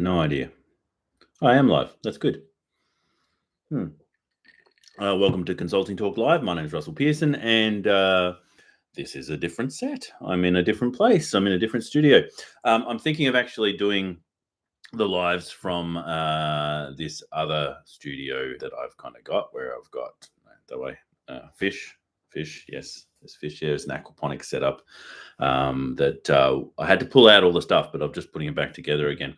No idea. I am live. That's good. Welcome to Consulting Talk Live. My name is Russell Pearson, and this is a different set. I'm in a different place. I'm in a different studio. I'm thinking of actually doing the lives from this other studio that I've kind of got, where I've got that way fish. Yes, there's fish here. It's an aquaponics setup that I had to pull out all the stuff, but I'm just putting it back together again.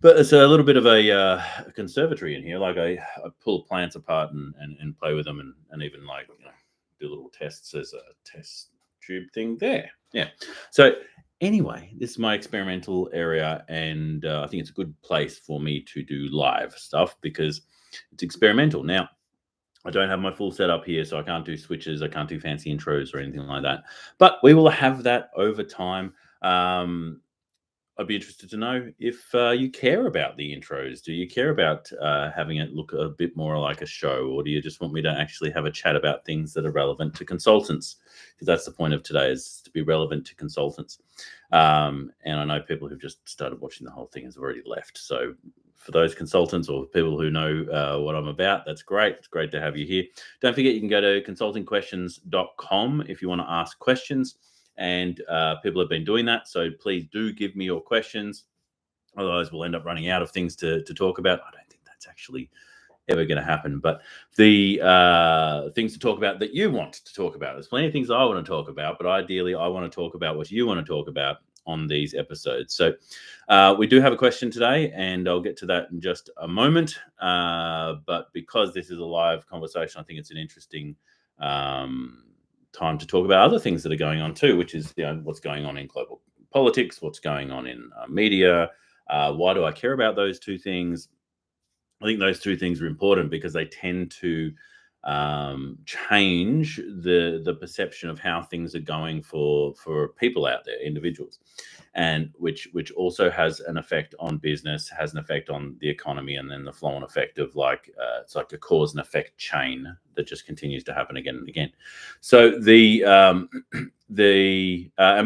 But it's a little bit of a conservatory in here. Like I pull plants apart and play with them, and even like do little tests as a test tube thing there. Yeah. So anyway, this is my experimental area, and I think it's a good place for me to do live stuff because it's experimental. Now, I don't have my full setup here, so I can't do switches, I can't do fancy intros or anything like that. But we will have that over time. I'd be interested to know if you care about the intros. Do you care about having it look a bit more like a show, or do you just want me to actually have a chat about things that are relevant to consultants? Because that's the point of today, is to be relevant to consultants. And I know people who've just started watching the whole thing has already left. So for those consultants or people who know what I'm about, that's great. It's great to have you here. Don't forget, you can go to consultingquestions.com if you want to ask questions. And people have been doing that. So please do give me your questions. Otherwise, we'll end up running out of things to talk about. I don't think that's actually ever going to happen. But the things to talk about that you want to talk about. There's plenty of things I want to talk about, but ideally, I want to talk about what you want to talk about on these episodes. So we do have a question today, and I'll get to that in just a moment. But because this is a live conversation, I think it's an interesting time to talk about other things that are going on too, which is what's going on in global politics, what's going on in media. Why do I care about those two things? I think those two things are important because they tend to change the perception of how things are going for people out there, individuals, and which also has an effect on business, has an effect on the economy, and then the flow-on effect of it's like a cause and effect chain that just continues to happen again and again. So the and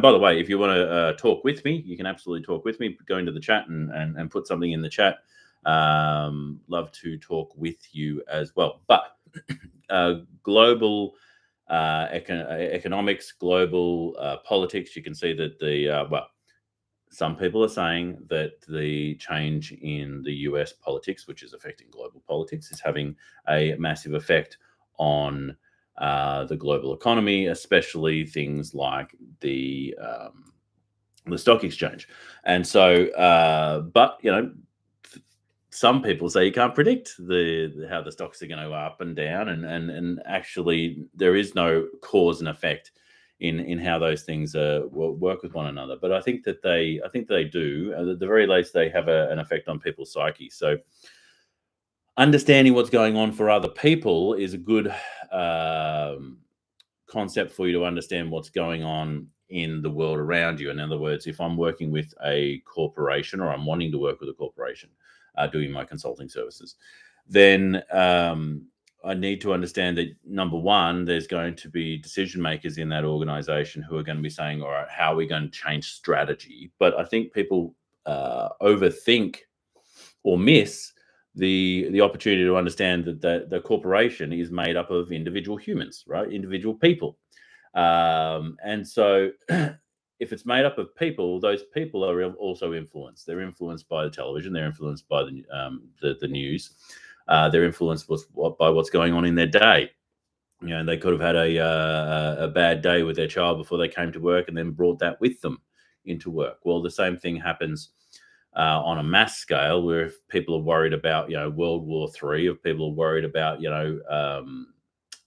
by the way, if you want to talk with me, you can absolutely talk with me. Go into the chat and put something in the chat. Love to talk with you as well. But global economics, global politics, you can see that some people are saying that the change in the US politics, which is affecting global politics, is having a massive effect on the global economy, especially things like the stock exchange. And so, but some people say you can't predict how the stocks are going to go up and down, and actually there is no cause and effect in how those things work with one another. But I think they do. At the very least, they have an effect on people's psyche. So understanding what's going on for other people is a good concept for you to understand what's going on in the world around you. In other words, if I'm working with a corporation, or I'm wanting to work with a corporation, doing my consulting services, then I need to understand that, number one, there's going to be decision makers in that organization who are going to be saying, all right, how are we going to change strategy? But I think people overthink or miss the opportunity to understand that the corporation is made up of individual humans, right? Individual people. And so if it's made up of people, those people are also influenced. They're influenced by the television. They're influenced by the news. They're influenced by what's going on in their day. They could have had a bad day with their child before they came to work, and then brought that with them into work. Well, the same thing happens on a mass scale, where if people are worried about World War III, if people are worried about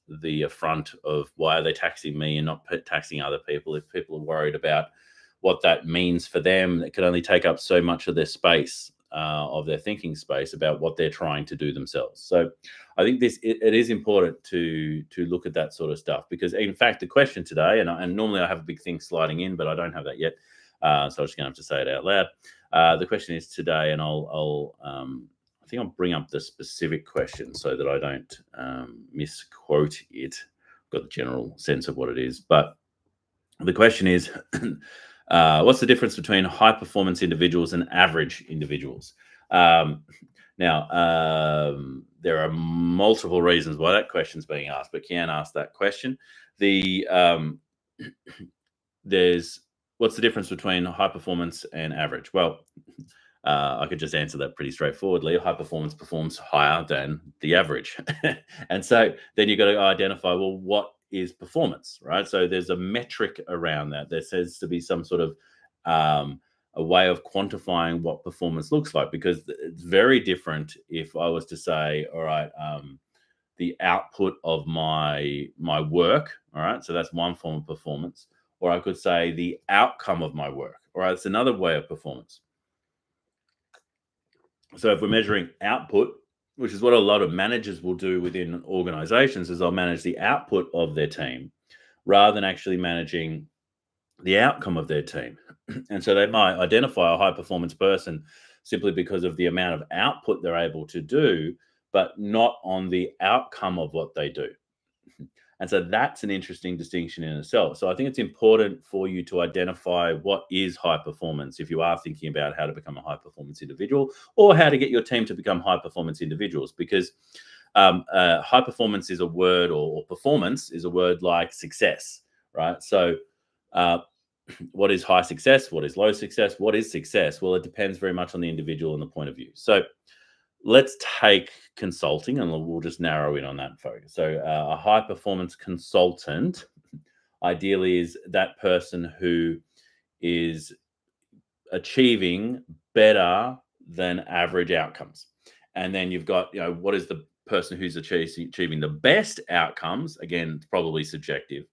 the affront of why are they taxing me and not taxing other people, if people are worried about what that means for them, it can only take up so much of their space, of their thinking space about what they're trying to do themselves. So I think it is important to look at that sort of stuff, because in fact the question today, and normally I have a big thing sliding in, but I don't have that yet, so I'm just going to have to say it out loud. The question is today, and I think I'll bring up the specific question so that I don't misquote it. I've got the general sense of what it is. But the question is, what's the difference between high performance individuals and average individuals? Now, there are multiple reasons why that question's being asked, but Kian asked that question. There's what's the difference between high performance and average? Well, I could just answer that pretty straightforwardly. High performance performs higher than the average. And so then you've got to identify, well, what is performance, right? So there's a metric around that. There says to be some sort of a way of quantifying what performance looks like, because it's very different if I was to say, all right, the output of my work, all right, so that's one form of performance, or I could say the outcome of my work, all right, it's another way of performance. So if we're measuring output, which is what a lot of managers will do within organizations, is they'll manage the output of their team rather than actually managing the outcome of their team. And so they might identify a high performance person simply because of the amount of output they're able to do, but not on the outcome of what they do. And so that's an interesting distinction in itself. So I think it's important for you to identify what is high performance if you are thinking about how to become a high performance individual, or how to get your team to become high performance individuals. Because high performance is a word, or performance is a word like success, right? So what is high success? What is low success? What is success? Well, it depends very much on the individual and the point of view. So let's take consulting, and we'll just narrow in on that focus. So a high performance consultant ideally is that person who is achieving better than average outcomes. And then you've got, what is the person who's achieving the best outcomes? Again, it's probably subjective,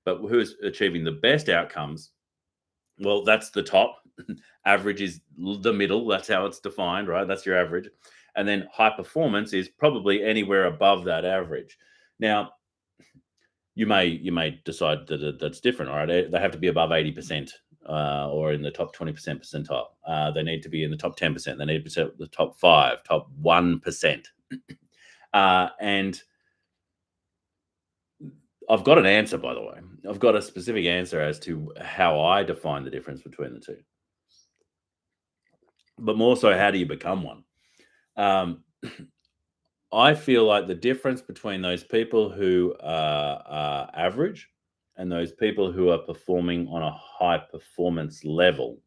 but who's achieving the best outcomes? Well, that's the top. Average is the middle. That's how it's defined, right? That's your average. And then high performance is probably anywhere above that average. Now, you may decide that that's different, all right? They have to be above 80%, or in the top 20% percentile. They need to be in the top 10%. They need to be the top 5, top 1%. And I've got an answer, by the way. I've got a specific answer as to how I define the difference between the two. But more so, how do you become one? I feel like the difference between those people who are average and those people who are performing on a high performance level,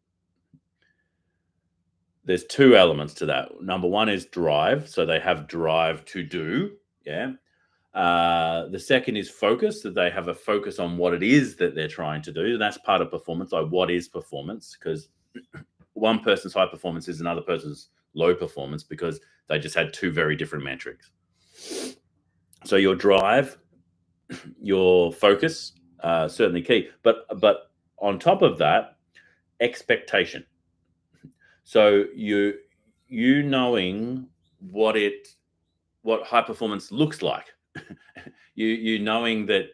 there's two elements to that. Number one is drive. So they have drive to do. Yeah. The second is focus, that they have a focus on what it is that they're trying to do. And that's part of performance. Like, what is performance? Because one person's high performance is another person's low performance, because they just had two very different metrics. So your drive, your focus, certainly key. But on top of that, expectation. So you knowing what high performance looks like. you knowing that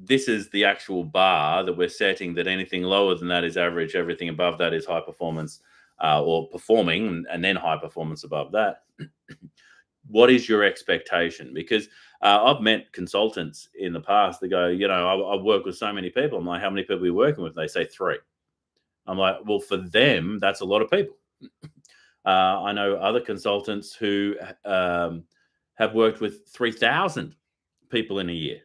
this is the actual bar that we're setting, that anything lower than that is average, everything above that is high performance, or performing, and then high performance above that. What is your expectation? Because I've met consultants in the past that go, I work with so many people. I'm like, how many people are you working with? They say 3. I'm like, well, for them, that's a lot of people. I know other consultants who have worked with 3,000 people in a year.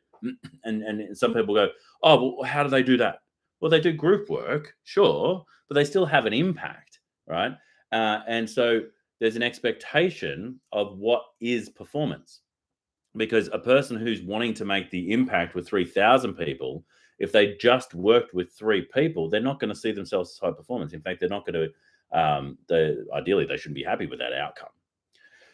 And some people go, oh, well, how do they do that? Well, they do group work, sure, but they still have an impact, right? And so there's an expectation of what is performance. Because a person who's wanting to make the impact with 3,000 people, if they just worked with 3 people, they're not going to see themselves as high performance. In fact, they're not going to, ideally, they shouldn't be happy with that outcome.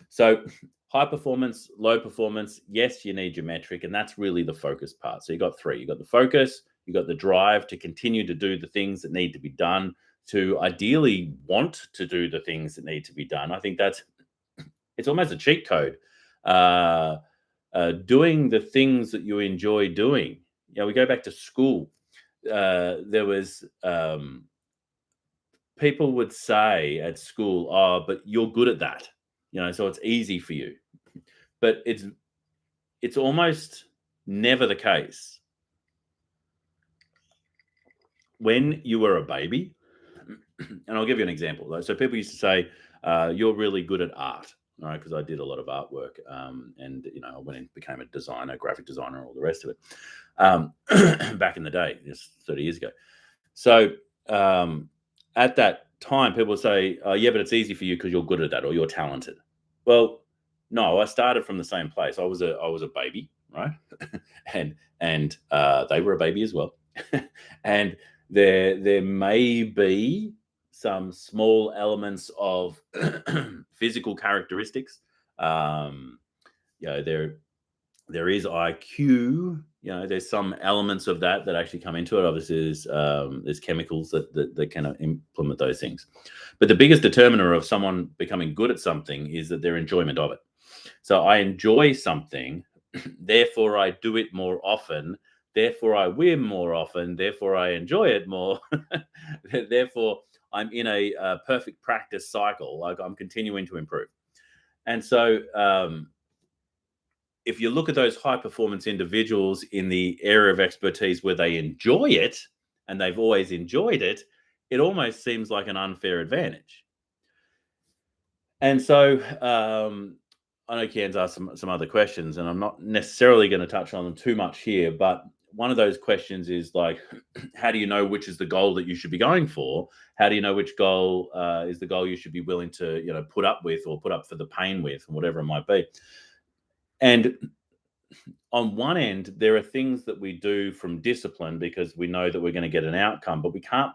So high performance, low performance, yes, you need your metric, and that's really the focus part. So you got 3. You got the focus, you got the drive to continue to do the things that need to be done, to ideally want to do the things that need to be done. I think it's almost a cheat code. Doing the things that you enjoy doing. We go back to school. There was people would say at school, "Oh, but you're good at that," so it's easy for you. But it's almost never the case. When you were a baby, and I'll give you an example. So people used to say, You're really good at art, right? Because I did a lot of artwork, and I went and became a designer, graphic designer, all the rest of it, back in the day, just 30 years ago. So at that time, people would say, "Yeah, but it's easy for you because you're good at that or you're talented." Well, no, I started from the same place. I was a baby, right? and they were a baby as well, and there may be some small elements of physical characteristics. Um, there is IQ. There's some elements of that actually come into it. Obviously, there's chemicals that can implement those things. But the biggest determiner of someone becoming good at something is that their enjoyment of it. So I enjoy something, therefore I do it more often, therefore I win more often, therefore I enjoy it more, therefore I'm in a perfect practice cycle. Like I'm continuing to improve. And so if you look at those high performance individuals in the area of expertise where they enjoy it and they've always enjoyed it, it almost seems like an unfair advantage. And so I know Kian's asked some other questions, and I'm not necessarily going to touch on them too much here, but one of those questions is like, how do you know which is the goal that you should be going for? How do you know which goal is the goal you should be willing to put up with or put up for the pain with, and whatever it might be? And on one end, there are things that we do from discipline because we know that we're going to get an outcome, but we can't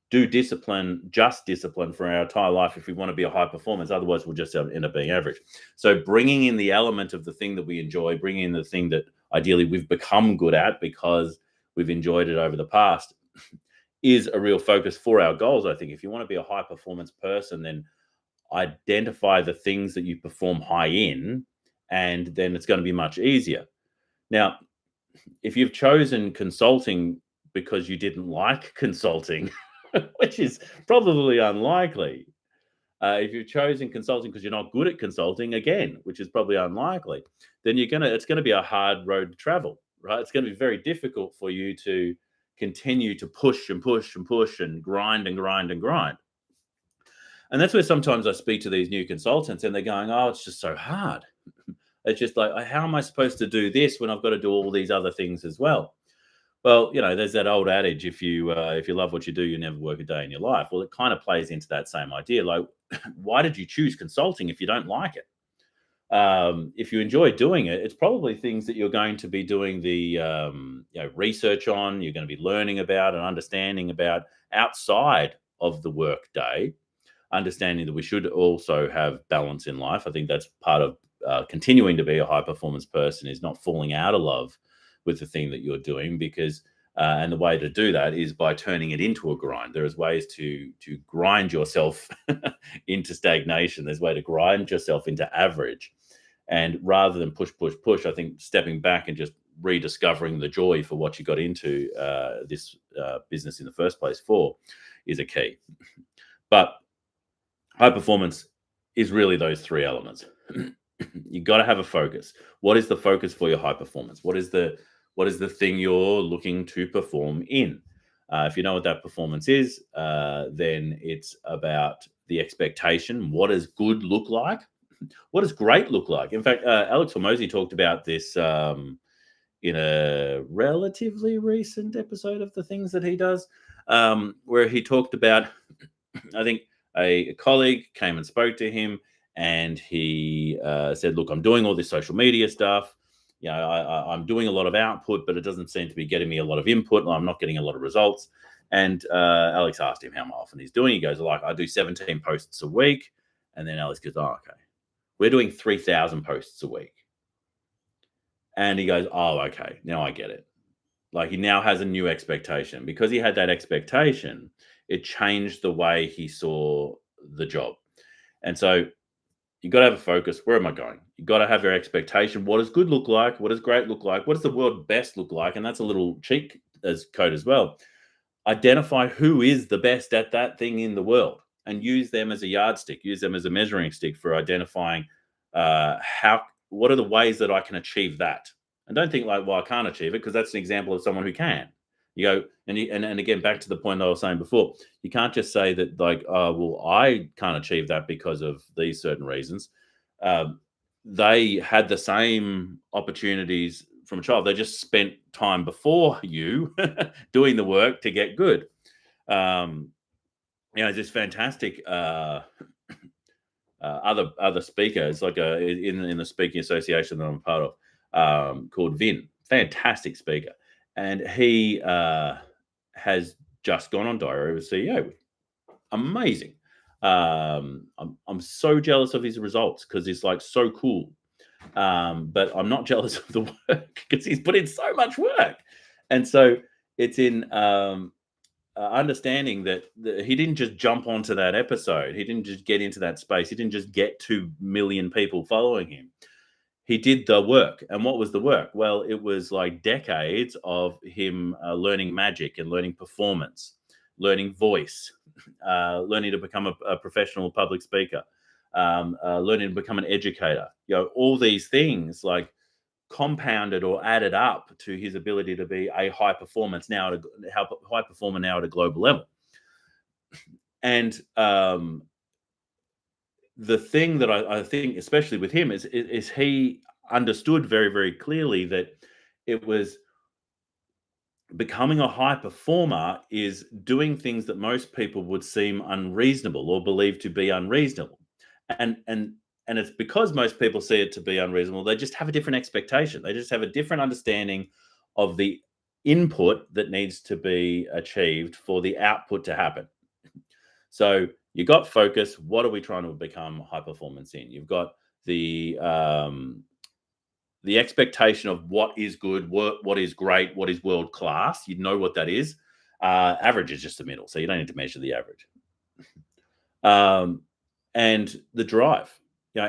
do just discipline for our entire life if we want to be a high performance. Otherwise, we'll just end up being average. So bringing in the element of the thing that we enjoy, bringing in the thing that ideally we've become good at because we've enjoyed it over the past is a real focus for our goals. I think if you want to be a high performance person, then identify the things that you perform high in, and then it's going to be much easier. Now, if you've chosen consulting because you didn't like consulting, which is probably unlikely. If you've chosen consulting because you're not good at consulting, again, which is probably unlikely, then it's gonna be a hard road to travel, right? It's gonna be very difficult for you to continue to push and push and push and grind and grind and grind. And that's where sometimes I speak to these new consultants and they're going, "Oh, it's just so hard." It's just like, how am I supposed to do this when I've got to do all these other things as well? Well, there's that old adage: if you love what you do, you never work a day in your life. Well, it kind of plays into that same idea. Like, why did you choose consulting if you don't like it? If you enjoy doing it, it's probably things that you're going to be doing the research on. You're going to be learning about and understanding about outside of the work day. Understanding that we should also have balance in life. I think that's part of continuing to be a high performance person, is not falling out of love with the thing that you're doing, because and the way to do that is by turning it into a grind. There's ways to grind yourself into stagnation. There's a way to grind yourself into average. And rather than push, push, push, I think stepping back and just rediscovering the joy for what you got into this business in the first place for is a key. But high performance is really those three elements. You got to have a focus. What is the focus for your high performance? What is the thing you're looking to perform in? If you know what that performance is, then it's about the expectation. What does good look like? What does great look like? In fact, Alex Hormozi talked about this in a relatively recent episode of the things that he does, where he talked about, I think, a colleague came and spoke to him, and he said, "Look, I'm doing all this social media stuff. I'm doing a lot of output, but it doesn't seem to be getting me a lot of input. I'm not getting a lot of results." And Alex asked him how often he's doing. He goes, "Like, I do 17 posts a week." And then Alex goes, "Oh, okay. We're doing 3,000 posts a week." And he goes, "Oh, okay. Now I get it." Like, he now has a new expectation. Because he had that expectation, it changed the way he saw the job. And so you got to have a focus. Where am I going? You got to have your expectation. What does good look like? What does great look like? What does the world best look like? And that's a little cheat as code as well. Identify who is the best at that thing in the world and use them as a yardstick. Use them as a measuring stick for identifying what are the ways that I can achieve that. And don't think like, well, I can't achieve it, because that's an example of someone who can. You go, and again, back to the point I was saying before, you can't just say that, like, oh, well, I can't achieve that because of these certain reasons. They had the same opportunities from a child. They just spent time before you doing the work to get good. Um, this fantastic other speaker. It's like in the speaking association that I'm a part of, called Vin. Fantastic speaker, and he has just gone on Diary of a CEO. Amazing. I'm so jealous of his results because he's like so cool. But I'm not jealous of the work because he's put in so much work, and so it's in understanding that he didn't just jump onto that episode. He didn't just get into that space. He didn't just get 2 million people following him. He did the work. And what was the work? Well, it was like decades of him learning magic and learning performance, learning voice, learning to become a professional public speaker, learning to become an educator. All these things like compounded or added up to his ability to be a high performer now at a global level. And the thing that I think, especially with him, is he understood very, very clearly that it was becoming a high performer is doing things that most people would seem unreasonable or believe to be unreasonable. And it's because most people see it to be unreasonable. They just have a different expectation. They just have a different understanding of the input that needs to be achieved for the output to happen. So you got focus. What are we trying to become high performance in? You've got the expectation of what is good, what is great, what is world class. You know what that is. Average is just the middle, so you don't need to measure the average. And the drive.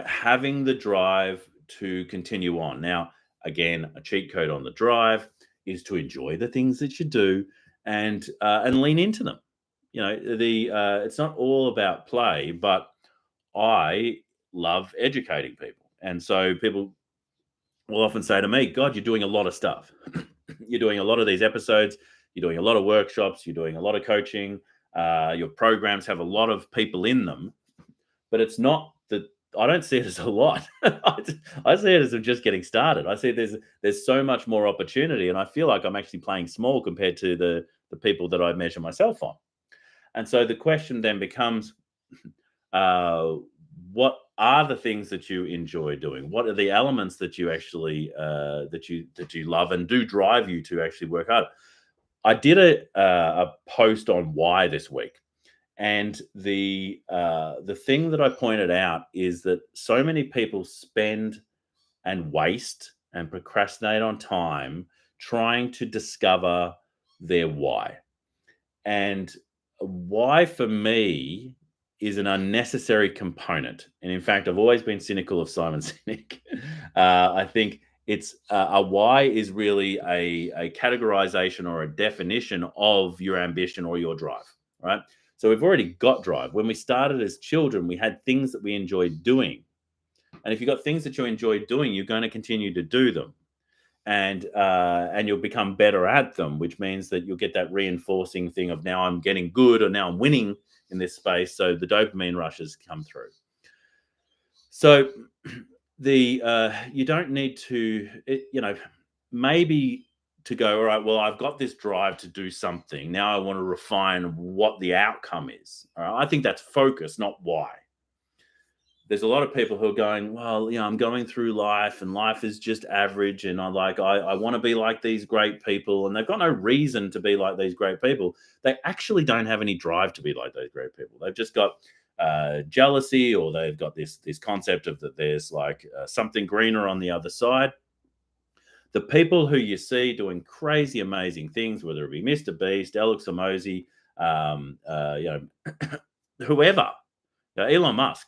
Having the drive to continue on. Now, again, a cheat code on the drive is to enjoy the things that you do and lean into them. It's not all about play, but I love educating people. And so people will often say to me, God, you're doing a lot of stuff. You're doing a lot of these episodes. You're doing a lot of workshops. You're doing a lot of coaching. Your programs have a lot of people in them. But it's not that I don't see it as a lot. I see it as I'm just getting started. I see there's so much more opportunity, and I feel like I'm actually playing small compared to the people that I measure myself on. And so the question then becomes, what are the things that you enjoy doing? What are the elements that you actually that you love and do drive you to actually work hard? I did a post on why this week. And the thing that I pointed out is that so many people spend and waste and procrastinate on time trying to discover their why. And why for me is an unnecessary component. And in fact, I've always been cynical of Simon Sinek. I think it's a why is really a categorization or a definition of your ambition or your drive, right? So we've already got drive. When we started as children, we had things that we enjoyed doing. And if you've got things that you enjoy doing, you're going to continue to do them. And you'll become better at them, which means that you'll get that reinforcing thing of now I'm getting good or now I'm winning in this space. So the dopamine rushes come through. So you don't need to, maybe to go, all right, well, I've got this drive to do something. Now I want to refine what the outcome is. All right. I think that's focus, not why. There's a lot of people who are going, well, I'm going through life and life is just average. And I want to be like these great people. And they've got no reason to be like these great people. They actually don't have any drive to be like those great people. They've just got jealousy, or they've got this concept of that there's like something greener on the other side. The people who you see doing crazy, amazing things, whether it be mrbeast, Alex Hormozi, whoever, Elon Musk,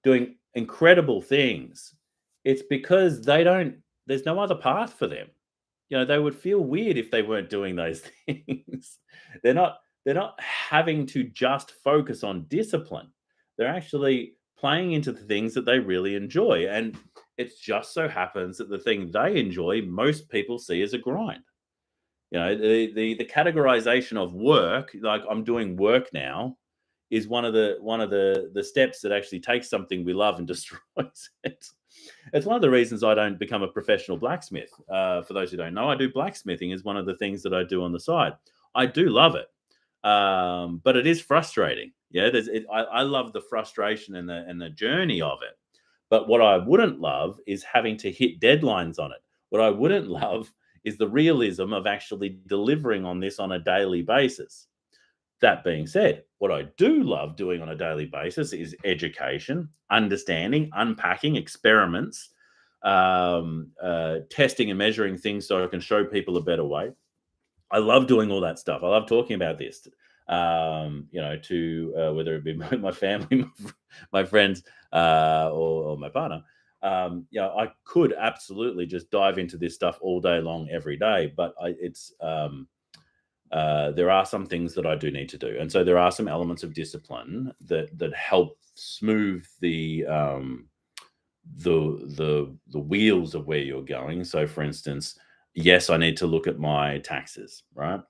doing incredible things, it's because there's no other path for them. They would feel weird if they weren't doing those things. They're not having to just focus on discipline. They're actually playing into the things that they really enjoy. And it just so happens that the thing they enjoy, most people see as a grind. The categorization of work, like I'm doing work now, is one of the steps that actually takes something we love and destroys it. It's one of the reasons I don't become a professional blacksmith. For those who don't know, I do blacksmithing is one of the things that I do on the side. I do love it, but it is frustrating. Yeah, I love the frustration and the journey of it. But what I wouldn't love is having to hit deadlines on it. What I wouldn't love is the realism of actually delivering on this on a daily basis. That being said, what I do love doing on a daily basis is education, understanding, unpacking, experiments, testing and measuring things so I can show people a better way. I love doing all that stuff. I love talking about this, to whether it be my family, my friends, or my partner. I could absolutely just dive into this stuff all day long, every day, but there are some things that I do need to do, and so there are some elements of discipline that help smooth the wheels of where you're going. So, for instance, yes, I need to look at my taxes, right?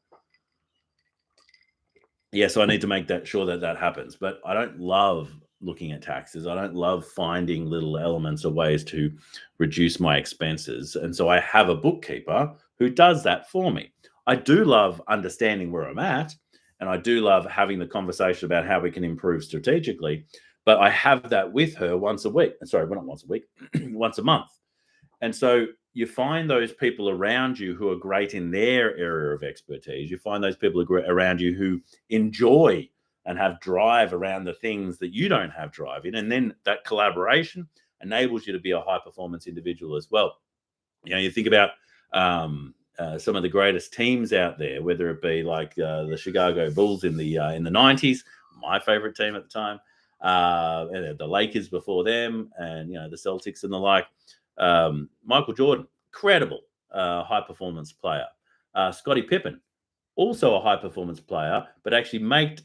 Yes, I need to make that sure that that happens, but I don't love looking at taxes. I don't love finding little elements or ways to reduce my expenses, and so I have a bookkeeper who does that for me. I do love understanding where I'm at, and I do love having the conversation about how we can improve strategically, but I have that with her once a week. Sorry, well, not once a week, once a month. And so you find those people around you who are great in their area of expertise. You find those people around you who enjoy and have drive around the things that you don't have drive in. And then that collaboration enables you to be a high performance individual as well. You think about some of the greatest teams out there, whether it be like the Chicago Bulls in the '90s, my favorite team at the time, and the Lakers before them, and the Celtics and the like. Michael Jordan, incredible high performance player. Scottie Pippen, also a high performance player, but actually made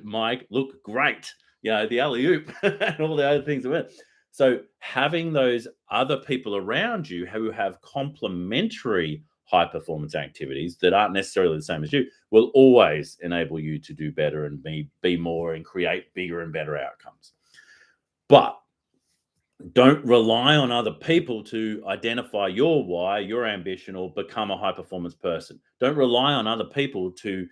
Mike look great. The alley oop and all the other things of it. So having those other people around you who have complementary high performance activities that aren't necessarily the same as you will always enable you to do better and be more and create bigger and better outcomes. But don't rely on other people to identify your why, your ambition, or become a high performance person. Don't rely on other people to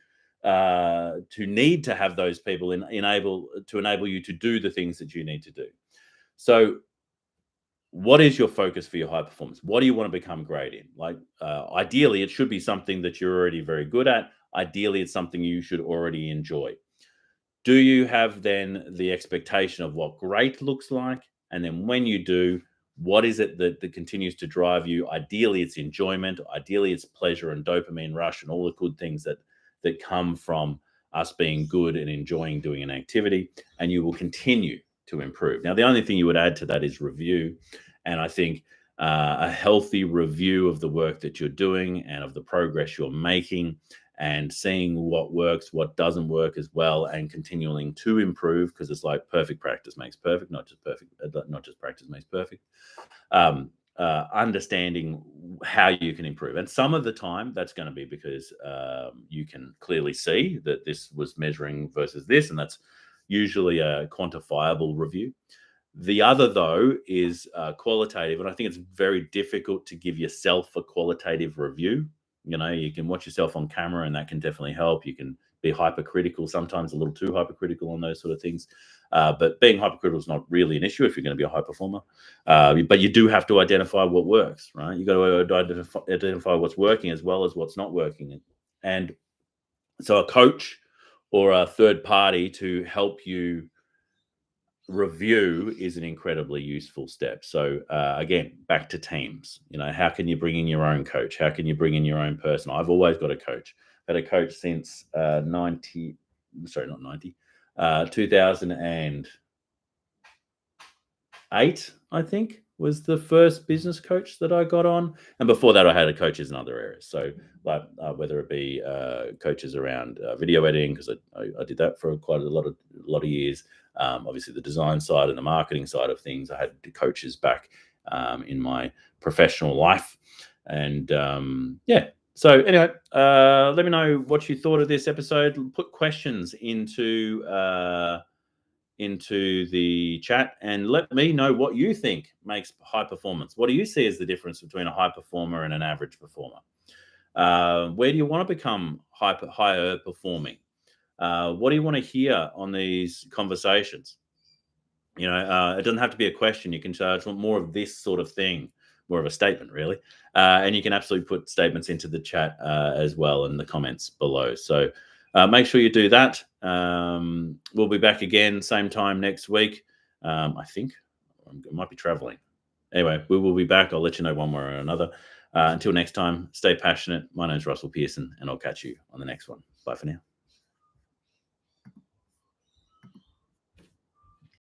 need to have those people enable you to do the things that you need to do. So, what is your focus for your high performance? What do you want to become great in? Like, ideally, it should be something that you're already very good at. Ideally, it's something you should already enjoy. Do you have then the expectation of what great looks like? And then when you do, what is it that continues to drive you? Ideally, it's enjoyment. Ideally, it's pleasure and dopamine rush and all the good things that come from us being good and enjoying doing an activity. And you will continue to improve. Now, the only thing you would add to that is review. And I think a healthy review of the work that you're doing and of the progress you're making, and seeing what works, what doesn't work as well, and continuing to improve, because it's like perfect practice makes perfect, not just practice makes perfect. Understanding how you can improve, and some of the time that's going to be because you can clearly see that this was measuring versus this, and that's usually a quantifiable review. The other, though, is qualitative, and I think it's very difficult to give yourself a qualitative review. You can watch yourself on camera, and that can definitely help. You can be hypercritical, sometimes a little too hypercritical on those sort of things. But being hypercritical is not really an issue if you're going to be a high performer. But you do have to identify what works, right? You got to identify what's working as well as what's not working. And so a coach or a third party to help you review is an incredibly useful step. So again, back to teams. How can you bring in your own coach? How can you bring in your own person? I've always got a coach. I've had a coach since 2008, I think, was the first business coach that I got on. And before that, I had coaches in other areas. So like whether it be coaches around video editing, because I did that for quite a lot of years. Obviously, the design side and the marketing side of things, I had coaches back in my professional life. And So anyway, let me know what you thought of this episode. Put questions into the chat and let me know what you think makes high performance. What do you see as the difference between a high performer and an average performer? Where do you want to become higher performing? What do you want to hear on these conversations? You know, it doesn't have to be a question. You can charge more of this sort of thing, more of a statement, really. And you can absolutely put statements into the chat as well in the comments below. So make sure you do that. We'll be back again, same time next week. I think I might be traveling. Anyway, we will be back. I'll let you know one way or another. Until next time, stay passionate. My name's Russell Pearson, and I'll catch you on the next one. Bye for now.